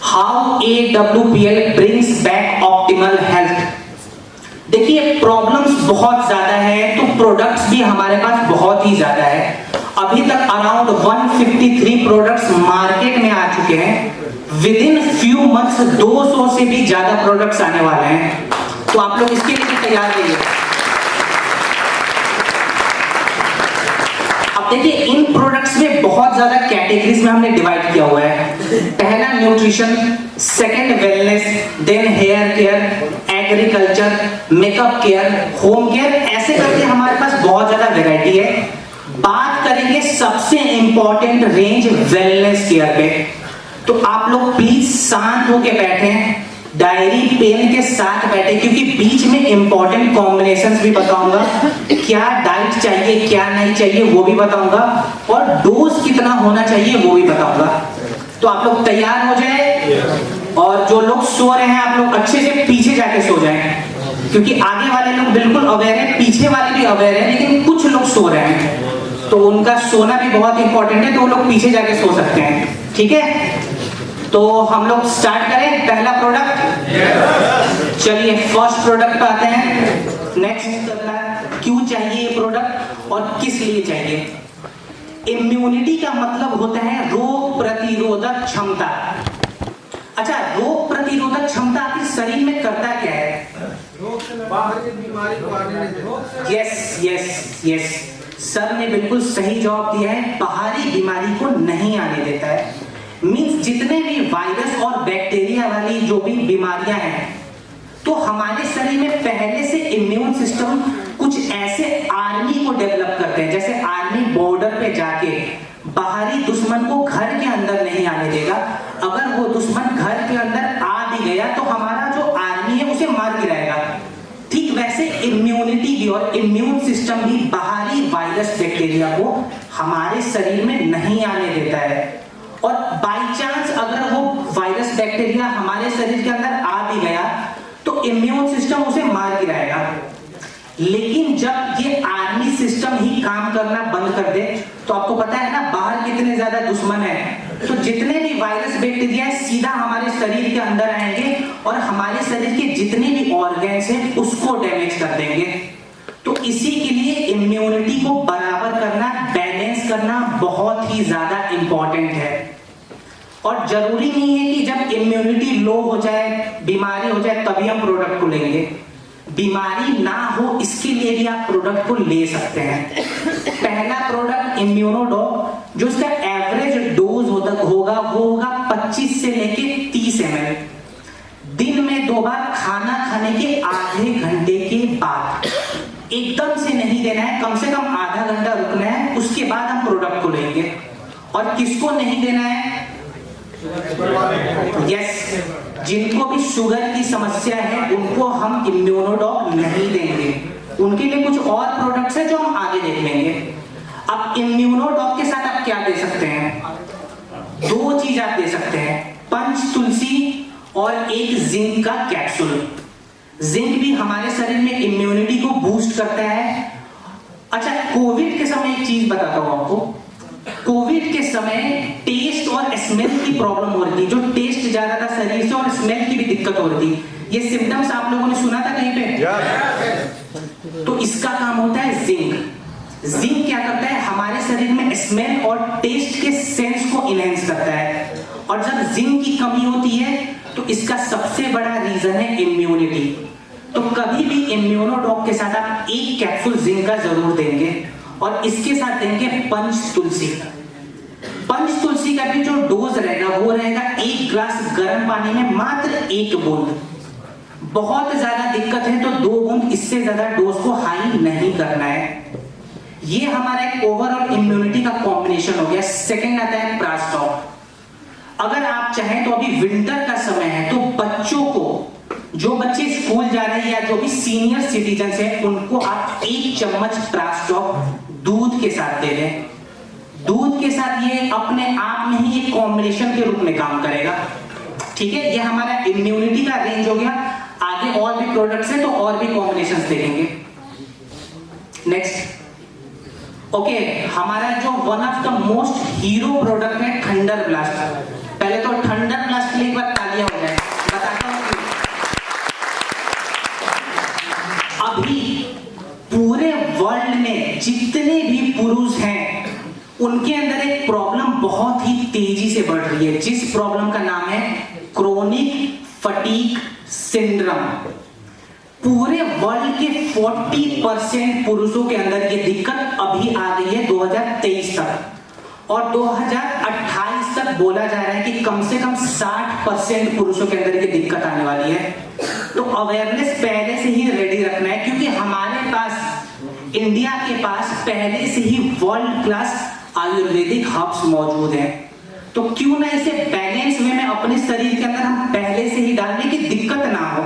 how AWPL brings back optimal health. देखिए, प्रॉब्लम्स बहुत ज्यादा है तो प्रोडक्ट्स भी हमारे पास बहुत ही ज्यादा है। अभी तक अराउंड 153 प्रोडक्ट्स मार्केट में आ चुके हैं। विद इन फ्यू मंथ्स 200 से भी ज्यादा प्रोडक्ट्स आने वाले हैं। तो आप लोग इसके लिए तैयार रहिए। अब देखिए, इन प्रोडक्ट्स में बहुत ज्यादा कैटेगरीज में हमने डिवाइड किया हुआ है। पहला nutrition, second wellness, then hair care, agriculture, makeup care, home care, ऐसे करके हमारे पास बहुत ज्यादा वैरायटी है। बात करेंगे सबसे इंपॉर्टेंट रेंज वेलनेस केयर पे। तो आप लोग प्लीज शांत होके बैठें, डायरी पेन के साथ बैठे, क्योंकि बीच में इंपॉर्टेंट कॉम्बिनेशंस भी बताऊंगा, क्या डाइट चाहिए क्या नहीं चाहिए वो भी बताऊंगा, और डोज कितना होना चाहिए वो भी बताऊंगा। तो आप लोग तैयार हो जाए। और जो लोग सो रहे हैं आप लोग अच्छे से पीछे जाके सो जाएं, क्योंकि आगे वाले लोग बिल्कुल अवेयर है, पीछे वाले भी अवेयर है, लेकिन कुछ लोग सो रहे हैं तो उनका सोना भी बहुत इंपॉर्टेंट है, तो वो लोग पीछे जाके सो सकते हैं, ठीक है। तो हम लोग स्टार्ट करें पहला प्रोडक्ट। चलिए फर्स्ट प्रोडक्ट पे आते हैं। नेक्स्ट, क्यों चाहिए ये प्रोडक्ट और किस लिए चाहिए? इम्यूनिटी का मतलब होता है रोग प्रतिरोधक क्षमता। अच्छा, रोग प्रतिरोधक क्षमता आपके शरीर में करता क्या है? बाहर की बीमारी को आने नहीं देता। यस यस यस, सर ने बिल्कुल सही जवाब दिया है, बाहरी बीमारी को नहीं आने देता है। मींस जितने भी वायरस और बैक्टीरिया वाली जो भी बीमारियां हैं, तो हमारे शरीर में पहले से इम्यून सिस्टम कुछ ऐसे आर्मी को डेवलप करते हैं, जैसे आर्मी बॉर्डर पे जाके बाहरी दुश्मन को घर के अंदर नहीं आने देगा। अगर वो दुश्मन घर के अंदर आ भी गया तो हमारा जो आर्मी है उसे मार गिराएगा। ठीक वैसे इम्यूनिटी भी और इम्यून सिस्टम भी बाहरी वायरस बैक्टीरिया को हमारे शरीर में नहीं आने देता है। और बाई चांस अगर वो वायरस बैक्टीरिया हमारे शरीर के अंदर आ भी गया तो इम्यून सिस्टम उसे मार गिराएगा। लेकिन जब ये आर्मी सिस्टम ही काम करना बंद कर दे, तो आपको पता है ना बाहर कितने ज्यादा दुश्मन है, तो जितने भी वायरस बैक्टीरिया है सीधा हमारे शरीर के अंदर आएंगे और हमारे शरीर के जितने भी ऑर्गन्स हैं उसको डैमेज कर देंगे। तो इसी के लिए इम्यूनिटी को बराबर करना, बैलेंस करना बहुत ही ज्यादा इंपॉर्टेंट है। और जरूरी नहीं है कि जब इम्यूनिटी लो हो जाए, बीमारी हो जाए, तभी हम प्रोडक्ट को लेंगे। बीमारी ना हो इसके लिए भी आप प्रोडक्ट को ले सकते हैं। पहला प्रोडक्ट इम्यूनोडॉक, जो इसका एवरेज डोज होगा वो होगा 25 से लेके 30 ml, दिन में 2 बार खाना खाने के आधे घंटे के बाद। एकदम से नहीं देना है, कम से कम आधा घंटा रुकना है, उसके बाद हम प्रोडक्ट को लेंगे। और किसको नहीं देना है? यस, जिनको भी शुगर की समस्या है उनको हम इम्यूनोडॉक नहीं देंगे, उनके लिए कुछ और प्रोडक्ट्स है जो हम आगे देख लेंगे। अब इम्यूनोडॉक के साथ आप क्या दे सकते हैं? 2 चीज आप दे सकते हैं, पंच तुलसी और एक जिंक का कैप्सूल। जिंक भी हमारे शरीर में इम्यूनिटी को बूस्ट करता है। अच्छा, कोविड के समय एक चीज बताता हूं आपको। कोविड के समय टेस्ट और स्मेल की प्रॉब्लम हो रही थी, जो टेस्ट जा रहा था शरीर से और स्मेल की भी दिक्कत हो रही थी। ये सिम्टम्स आप लोगों ने सुना था कहीं पे? तो इसका काम होता है जिंक। जिंक क्या करता है? हमारे शरीर में स्मेल और टेस्ट के सेंस को इनहेंस करता है। और जब जिंक की कमी होती है तो इसका सबसे बड़ा रीजन है इम्यूनिटी। तो कभी भी इम्यूनोडॉक के साथ आप एक कैप्सूल जिंक का जरूर देंगे, और इसके साथ देंगे पंच तुलसी। पंच तुलसी का भी जो डोज रहेगा वो रहेगा 1 ग्लास गर्म पानी में मात्र 1 बूंद। बहुत ज्यादा दिक्कत है तो 2 बूंद, इससे ज्यादा डोज को हाई नहीं करना है। ये हमारा एक ओवरऑल इम्यूनिटी का कॉम्बिनेशन हो गया। सेकंड आता है प्रास्टॉक। अगर आप चाहें तो अभी विंटर का समय है, तो बच्चों को, जो बच्चे स्कूल जा रहे हैं या जो भी सीनियर सिटीजन है, उनको आप 1 चम्मच प्रास्टॉक दूध के साथ दे दें। दूध के साथ ये अपने आप में ही एक कॉम्बिनेशन के रूप में काम करेगा। ठीक है, ये हमारा इम्यूनिटी का रेंज हो गया। आगे और भी प्रोडक्ट्स हैं तो और भी कॉम्बिनेशंस देखेंगे। नेक्स्ट, ओके, हमारा जो one of the most hero product है थंडर ब्लास्ट। पहले तो थंडर ब्लास्ट के लिए एक बार तालियां हो जाए। बताता हूं अभी पूरे वर्ल्ड में जितने भी पुरुष हैं उनके अंदर एक प्रॉब्लम बहुत ही तेजी से बढ़ रही है, जिस प्रॉब्लम का नाम है क्रोनिक फटीग सिंड्रोम। पूरे वर्ल्ड के 40% पुरुषों के अंदर ये दिक्कत अभी आ गई है 2023 तक, और 2028 तक बोला जा रहा है कि कम से कम 60% पुरुषों के अंदर ये दिक्कत आने वाली है। तो अवेयरनेस पहले से ही रेडी रखना है, क्योंकि हमारे पास, इंडिया के पास पहले से ही वर्ल्ड क्लास आयुर्वेदिक हर्ब्स मौजूद हैं। तो क्यों ना इसे बैलेंस वे में अपने शरीर के अंदर हम पहले से ही डालने की दिक्कत ना हो,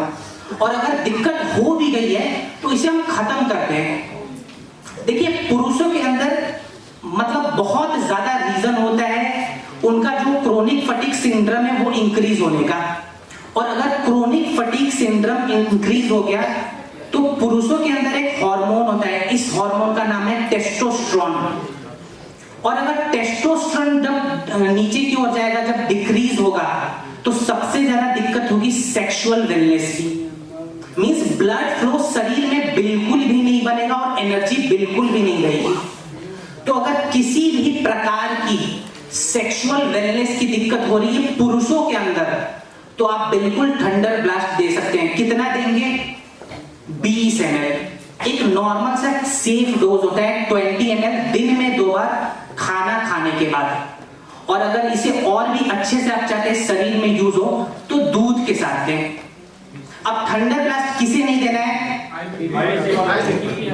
और अगर दिक्कत हो भी गई है तो इसे हम खत्म करते हैं। देखिए, पुरुषों के अंदर मतलब बहुत ज्यादा रीजन होता है उनका जो क्रोनिक फटीग सिंड्रोम है वो इंक्रीज होने का। और अगर क्रोनिक फटीग सिंड्रोम इंक्रीज हो गया तो पुरुषों के अंदर एक हार्मोन होता है, इस हार्मोन का नाम है टेस्टोस्टेरोन। और अगर टेस्टोस्टेरोन जब नीचे की ओर जाएगा, जब डिक्रीज होगा, तो सबसे ज्यादा दिक्कत होगी सेक्सुअल वेलनेस की। मींस ब्लड फ्लो शरीर में बिल्कुल भी नहीं बनेगा और एनर्जी बिल्कुल भी नहीं रहेगी। तो अगर किसी भी प्रकार की सेक्सुअल वेलनेस की दिक्कत हो रही है पुरुषों के अंदर, तो आप बिल्कुल थंडर ब्लास्ट दे सकते हैं। कितना देंगे? 20 ml। एक नॉर्मल सा सेफ डोज होता है 20 ml, दिन में 2 बार खाना खाने के बाद। और अगर इसे और भी अच्छे से आप चाहते हैं शरीर में यूज हो तो दूध के साथ दें। अब थंडर ब्लास्ट किसे नहीं देना है?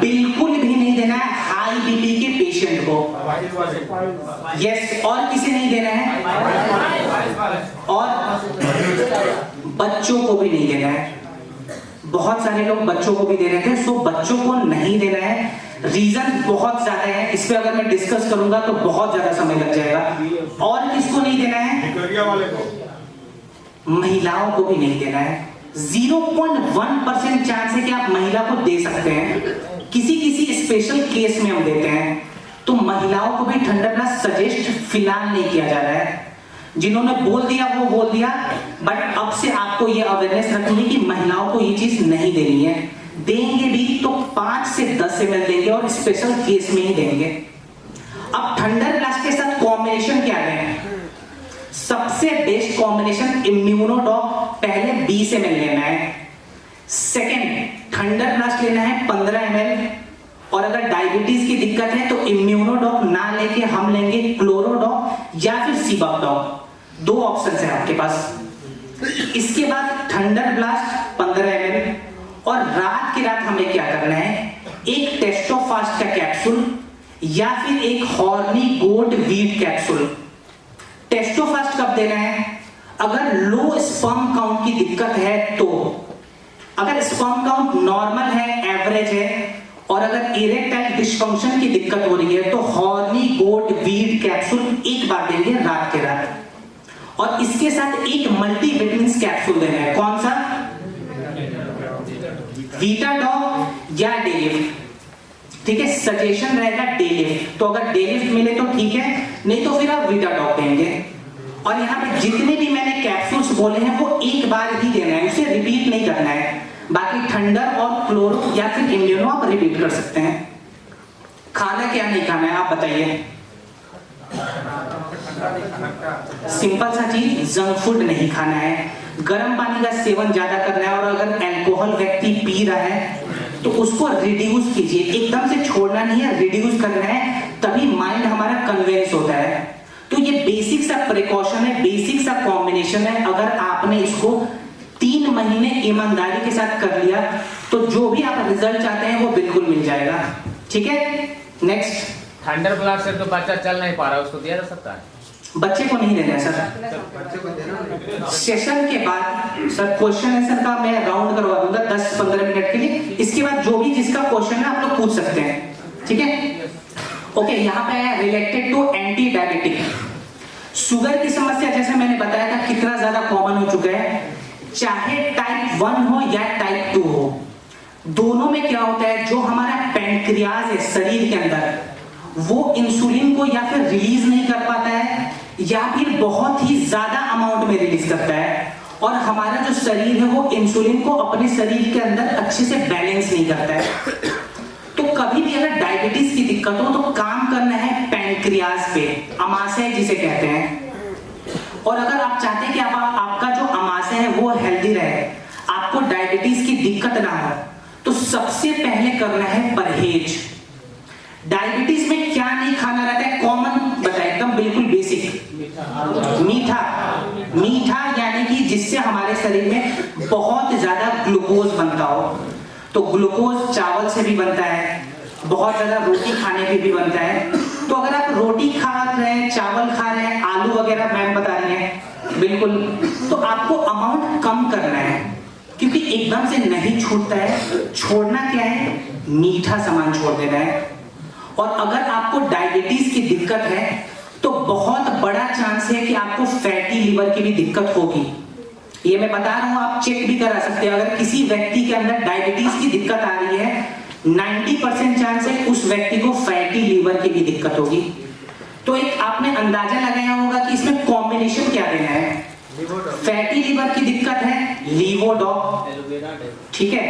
बिल्कुल भी नहीं देना है हाई बीपी के पेशेंट को। यस, और किसे नहीं देना है? और बच्चों को भी नहीं देना है। बहुत सारे लोग बच्चों को भी दे रहे थे, सो बच्चों को नहीं देना है। रीजन बहुत ज्यादा है, इस पे अगर मैं डिस्कस करूंगा तो बहुत ज्यादा समय लग जाएगा। और किसको नहीं देना है? महिलाओं को भी नहीं देना है। 0.1% चांस है कि आप महिला को दे सकते हैं, किसी किसी स्पेशल केस में हम देते हैं। तो महिलाओं को भी थंडर ब्लास्ट सजेस्ट फिलहाल नहीं किया जा रहा है। जिन्होंने बोल दिया वो बोल दिया, बट अब से आपको ये अवेयरनेस रखनी है कि महिलाओं को ये चीज नहीं देनी है। देंगे भी तो 5 से 10 ml देंगे और स्पेशल केस में ही देंगे। अब थंडर ब्लास्ट के साथ कॉम्बिनेशन क्या है? सबसे बेस्ट कॉम्बिनेशन इम्यूनोडॉक पहले 20 ml लेना है। सेकेंड, थंडर ब्लास्ट लेना है 15 ml, और अगर डायबिटीज की दिक्कत है तो इम्यूनोडॉक ना लेके हम लेंगे क्लोरोडॉक या फिर सीबाकडॉक। 2 ऑप्शन है आपके पास। इसके बाद थंडर ब्लास्ट 15 ml, और रात की रात हमें क्या करना है, एक टेस्टोफास्ट का कैप्सूल या फिर एक हॉर्नी गोट वीट कैप्सूल। टेस्टोफास्ट कब देना है, अगर लो स्पर्म काउंट की दिक्कत है तो। अगर स्पर्म काउंट नॉर्मल है, एवरेज है, और अगर इरेक्टाइल डिस्फंक्शन की दिक्कत हो रही है तो हॉर्नी गोट वीट कैप्सूल एक बार देंगे रात के रात, और इसके साथ एक मल्टीविटामिन कैप्सूल देना है। कौन सा, वीटाडॉग या डेलिफ्ट। ठीक है, सजेशन रहेगा डेलिफ्ट, तो अगर डेलिफ्ट मिले तो ठीक है, नहीं तो फिर आप वीटाडॉग देंगे। और यहाँ पे जितने भी मैंने कैप्सूल्स बोले हैं वो एक बार ही देना है, उसे रिपीट नहीं करना है। बाकी थंडर और क्लोरो या फिर इम्यूनो आप रिपीट कर सकते हैं। खाना क्या नहीं खाना है आप बताइए। सिंपल सा चीज, जंक फूड नहीं खाना है, गर्म पानी का सेवन ज्यादा करना है, और अगर अल्कोहल व्यक्ति पी रहा है तो उसको रिड्यूस कीजिए, एकदम से छोड़ना नहीं है, रिड्यूस करना है, तभी माइंड हमारा कन्वेंस होता है। तो ये बेसिक सा प्रिकॉशन है, बेसिक सा कॉम्बिनेशन है। अगर आपने इसको 3 महीने ईमानदारी के साथ कर लिया तो जो भी आप रिजल्ट चाहते हैं वो बिल्कुल मिल जाएगा। ठीक है, नेक्स्ट। थंडर ब्लास्ट से तो बच्चा चल नहीं पा रहा, उसको दिया जा सकता है? बच्चे को नहीं देना है सर। बच्चे को देना सेशन के बाद सर क्वेश्चन आंसर का मैं राउंड करवा दूंगा 10-15 मिनट के लिए। इसके बाद जो भी जिसका क्वेश्चन है आप लोग पूछ सकते हैं। ठीक है, ओके। यहाँ पे है related to anti diabetic. Sugar की समस्या जैसे मैंने बताया था कितना ज्यादा कॉमन हो चुका है, चाहे टाइप 1 हो या टाइप 2 हो, दोनों में क्या होता है, जो हमारा पैंक्रियाज है शरीर के अंदर, वो इंसुलिन को या फिर रिलीज नहीं कर पाता है या फिर बहुत ही ज्यादा अमाउंट में रिलीज करता है, और हमारा जो शरीर है वो इंसुलिन को अपने शरीर के अंदर अच्छे से बैलेंस नहीं करता है। तो कभी भी अगर डायबिटीज की दिक्कत हो तो काम करना है पैंक्रियाज पे, अमाशय जिसे कहते हैं। और अगर आप चाहते हैं कि आपका जो अमाशय है वो हेल्दी रहे, आपको डायबिटीज की दिक्कत ना हो, तो सबसे पहले करना है परहेज। डायबिटीज में क्या नहीं खाना रहता है, कॉमन बताए, एकदम बिल्कुल बेसिक। मीठा, मीठा यानी कि जिससे हमारे शरीर में बहुत ज्यादा ग्लूकोज बनता हो। तो ग्लूकोज चावल से भी बनता है, बहुत ज्यादा रोटी खाने पे भी बनता है। तो अगर आप रोटी खा रहे हैं, चावल खा रहे हैं, आलू वगैरह मैम बता रही है बिल्कुल, तो आपको अमाउंट कम करना है, क्योंकि एकदम से नहीं छूटता है। छोड़ना क्या है, मीठा सामान छोड़ देना है। और अगर आपको डायबिटीज की दिक्कत है तो बहुत बड़ा चांस है कि आपको फैटी लिवर की भी दिक्कत होगी। ये मैं बता रहा हूं, आप चेक भी करा सकते हैं। अगर किसी व्यक्ति के अंदर डायबिटीज की दिक्कत आ रही है, 90% चांस है उस व्यक्ति को फैटी लिवर की भी दिक्कत होगी। तो एक आपने अंदाजा लगाया होगा कि इसमें कॉम्बिनेशन क्या देना है। फैटी लिवर की दिक्कत है, लीवोडॉक, ठीक है।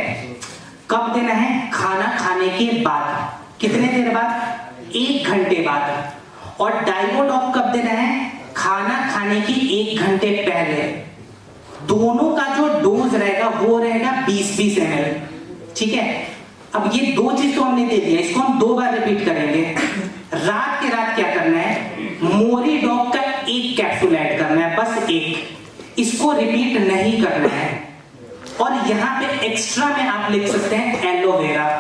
कब देना है, खाना खाने के बाद। कितने देर बाद, 1 घंटे बाद। और डाइवोडॉक कब देना है, खाना खाने के 1 घंटे पहले। दोनों का जो डोज रहेगा वो रहेगा 20-20 ml। ठीक है, अब ये 2 चीज तो हमने दे दिया, इसको हम 2 बार रिपीट करेंगे। रात के रात क्या करना है, मोरीडॉक का 1 कैप्सूल ऐड करना है, बस 1। इसको रिपीट नहीं करना है। और यहाँ पे एक्स्ट्रा में आप लिख सकते हैं एलोवेरा।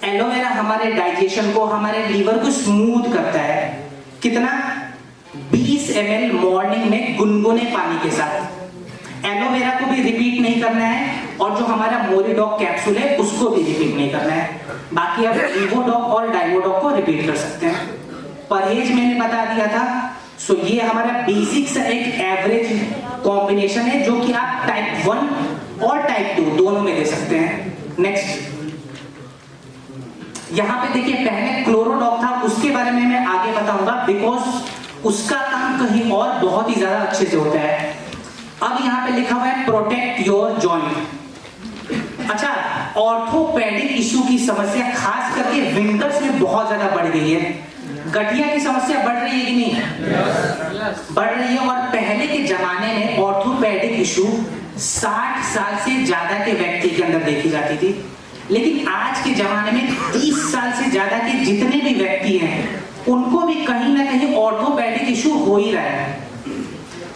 एलोवेरा हमारे डाइजेशन को, हमारे लीवर को स्मूथ करता है। कितना, 20 ml मॉर्निंग में गुनगुने पानी के साथ। एलोवेरा को भी रिपीट नहीं करना है, और जो हमारा मोरीडॉक कैप्सूल है उसको भी रिपीट नहीं करना है। बाकी आप लीवोडॉक और डाइवोडॉक को रिपीट कर सकते हैं। परहेज मैंने बता दिया था। सो ये हमारा बेसिक सा एक एवरेज कॉम्बिनेशन है जो कि आप टाइप 1 और टाइप 2 दोनों में दे सकते हैं। नेक्स्ट, यहां पे देखिए पहले क्लोरोडॉक था, उसके बारे में मैं आगे बताऊंगा, बिकॉज उसका काम कहीं और बहुत ही ज्यादा अच्छे से होता है। अब यहाँ पे लिखा हुआ है प्रोटेक्ट योर जॉइंट। अच्छा, ऑर्थोपेडिक इश्यू की समस्या खास करके विंटर्स में बहुत ज्यादा बढ़ गई है। गठिया की समस्या बढ़ रही है कि नहीं? बढ़ रही है। और पहले के जमाने में ऑर्थोपेडिक इश्यू 60 साल से ज्यादा के व्यक्ति के अंदर देखी जाती थी, लेकिन आज के जमाने में 30 साल से ज्यादा के जितने भी व्यक्ति हैं उनको भी कहीं ना कहीं ऑर्थोपेडिक इशू हो ही रहा है।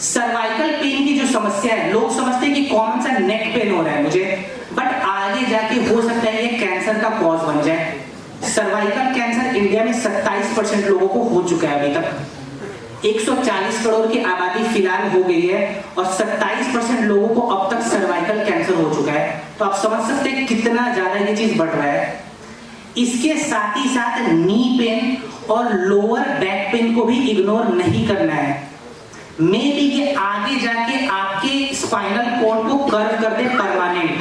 सर्वाइकल पेन की जो समस्या है, लोग समझते हैं कि कौन सा नेक पेन हो रहा है मुझे, बट आगे जाके हो सकता है ये कैंसर का कॉज बन जाए। सर्वाइकल कैंसर इंडिया में 27% लोगों को हो चुका है अभी तक। 140 करोड़ की आबादी फिलहाल हो गई है और 27% लोगों को अब तक सर्वाइकल कैंसर हो चुका है। तो आप समझ सकते हैं कितना ज्यादा ये चीज बढ़ रहा है। इसके साथ ही साथ नी पेन और लोअर बैक पेन को भी इग्नोर नहीं करना है। मे बी कि आगे जाके आपके स्पाइनल कॉर्ड को कर्व कर दे परमानेंट।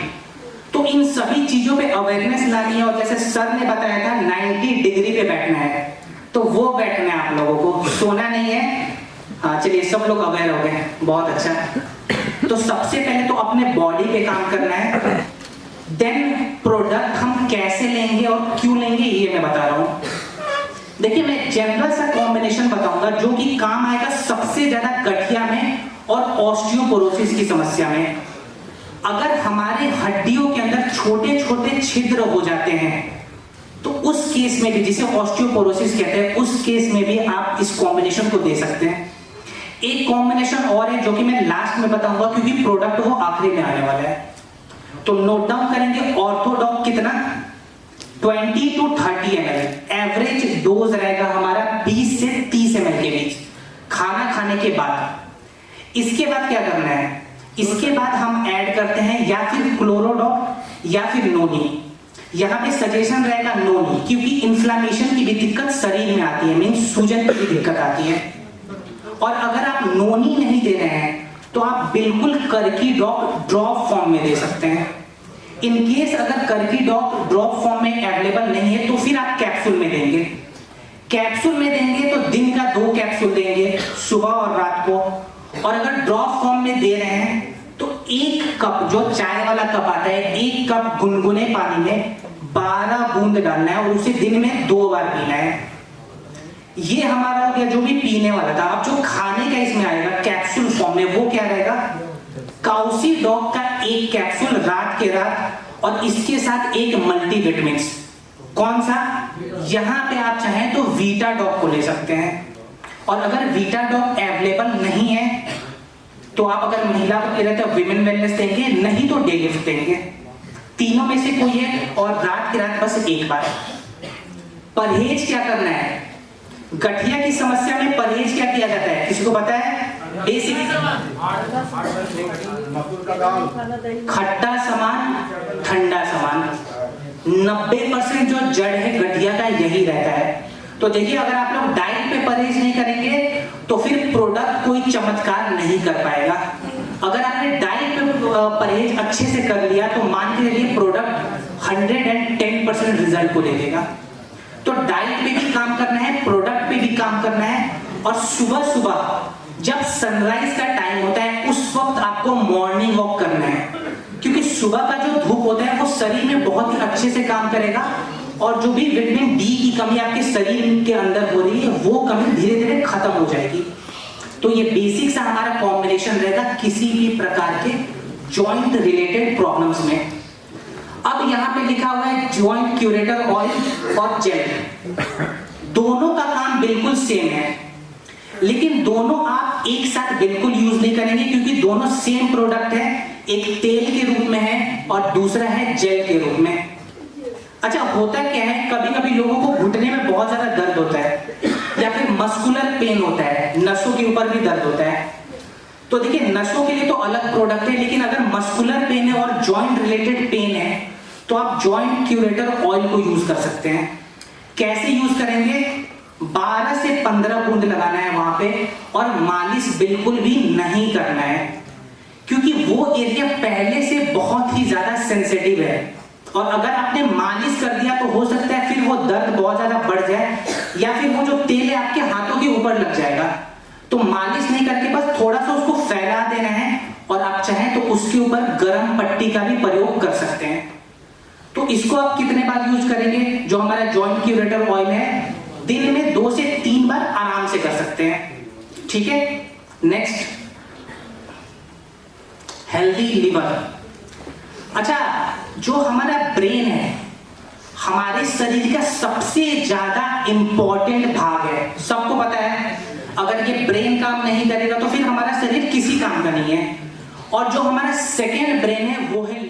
तो इन सभी चीजों पे अवेयरनेस लानी है और जैसे सर ने बताया था 90 डिग्री पे बैठना है, तो वो बैठना है आप लोगों को, सोना नहीं है। हाँ चलिए, सब लोग अवेयर हो गए, बहुत अच्छा। तो सबसे पहले तो अपने बॉडी पे काम करना है, देन प्रोडक्ट हम कैसे लेंगे और क्यों लेंगे ये मैं बता रहा हूं। देखिए, मैं जनरल सा कॉम्बिनेशन बताऊंगा जो कि काम आएगा सबसे ज्यादा गठिया में और ऑस्टियोपोरोसिस की समस्या में। अगर हमारे हड्डियों के अंदर छोटे छोटे छिद्र हो जाते हैं तो उस केस में भी, जिसे ऑस्टियोपोरोसिस कहते हैं, उस केस में भी आप इस कॉम्बिनेशन को दे सकते हैं। एक कॉम्बिनेशन और है जो कि मैं लास्ट में बताऊंगा क्योंकि प्रोडक्ट वो आखिरी में आने वाला है। तो नोट डाउन करेंगे, ऑर्थोडॉक कितना 20 to 30 ml एवरेज डोज रहेगा हमारा 20 से 30 ml के बीच खाना खाने के बाद। इसके बाद क्या करना है, इसके बाद हम ऐड करते हैं या फिर क्लोरोडॉक या फिर नोनी। यहाँ पे सजेशन रहेगा नोनी, क्योंकि इन्फ्लामेशन की भी दिक्कत शरीर में आती है, मीन सूजन की भी दिक्कत आती है। और अगर आप नोनी नहीं दे रहे हैं तो आप बिल्कुल कर्कीडॉक ड्रॉप फॉर्म में दे सकते हैं। इन केस अगर कर्कीडॉक ड्रॉप फॉर्म में अवेलेबल नहीं है तो फिर आप कैप्सूल में देंगे। कैप्सूल में देंगे तो दिन का 2 कैप्सूल देंगे, सुबह और रात को। और अगर ड्रॉप फॉर्म में दे रहे हैं तो 1 कप, जो चाय वाला कप आता है, 1 कप गुनगुने पानी में 12 बूंद डालना है और उसे दिन में 2 बार पीना है। ये हमारा हो गया जो भी पीने वाला था। अब जो खाने का इसमें आएगा कैप्सूल फॉर्म में, वो क्या रहेगा, काउसीडॉक का 1 कैप्सूल रात के रात, और इसके साथ 1 मल्टीविटामिन। कौन सा, यहां पे आप चाहें तो वीटाडॉक को ले सकते हैं। और अगर वीटाडॉक अवेलेबल नहीं है तो आप अगर महिला को ले रहे तो विमेन वेलनेस देंगे, नहीं तो डे लिफ्ट देंगे। तीनों में से कोई है, और रात की रात बस 1 बार। परहेज क्या करना है, गठिया की समस्या में परहेज क्या किया जाता है, किसी को पता है? बेसिक खट्टा सामान, ठंडा सामान। 90% जो जड़ है गठिया का यही रहता है। तो देखिए, अगर आप लोग डाइट पे परहेज नहीं करेंगे तो फिर प्रोडक्ट कोई चमत्कार नहीं कर पाएगा। अगर आपने डाइट पे परहेज अच्छे से कर लिया तो मान के चलिए प्रोडक्ट 110% रिजल्ट को दे देगा। तो डाइट पे भी काम करना है, प्रोडक्ट पे भी काम करना है। और सुबह सुबह जब सनराइज का टाइम होता है उस वक्त आपको मॉर्निंग वॉक करना है, क्योंकि सुबह का जो धूप होता है वो शरीर में बहुत ही अच्छे से काम करेगा और जो भी विटामिन डी की कमी आपके शरीर के अंदर हो रही है वो कमी धीरे धीरे खत्म हो जाएगी। तो ये बेसिक सा हमारा कॉम्बिनेशन रहेगा किसी भी प्रकार के जॉइंट रिलेटेड प्रॉब्लम्स में। अब यहाँ पे लिखा हुआ है जॉइंट क्यूरेटर ऑयल और जेल। दोनों का काम बिल्कुल सेम है, लेकिन दोनों आप एक साथ बिल्कुल यूज नहीं करेंगे क्योंकि दोनों सेम प्रोडक्ट है। एक तेल के रूप में है और दूसरा है जेल के रूप में। अच्छा, होता क्या है, कभी कभी लोगों को घुटने में बहुत ज्यादा दर्द होता है या फिर मस्कुलर पेन होता है, नसों के ऊपर भी दर्द होता है। तो देखिए, नसों के लिए तो अलग प्रोडक्ट है, लेकिन अगर मस्कुलर पेन है और जॉइंट रिलेटेड पेन है तो आप जॉइंट क्यूरेटर ऑयल को यूज कर सकते हैं। कैसे यूज करेंगे, 12 से 15 बूंद लगाना है वहां पे और मालिश बिल्कुल भी नहीं करना है, क्योंकि वो एरिया पहले से बहुत ही ज्यादा सेंसिटिव है। और अगर आपने मालिश कर दिया तो हो सकता है फिर वो दर्द बहुत ज्यादा बढ़ जाए या फिर वो जो तेल है आपके हाथों के ऊपर लग जाएगा। तो मालिश नहीं करके बस थोड़ा सा उसको फैला देना है और आप चाहें तो उसके ऊपर गर्म पट्टी का भी प्रयोग कर सकते हैं। तो इसको आप कितने बार यूज करेंगे, जो हमारा जॉइंट क्यूरेटर ऑयल है, दिन में 2 से 3 बार आराम से कर सकते हैं। ठीक है, नेक्स्ट हेल्दी लिवर। अच्छा, जो हमारा ब्रेन है हमारे शरीर का सबसे ज्यादा इंपॉर्टेंट भाग है, सबको पता है। अगर ये ब्रेन काम नहीं करेगा तो फिर हमारा शरीर किसी काम का नहीं है। और जो हमारा सेकेंड ब्रेन है वो है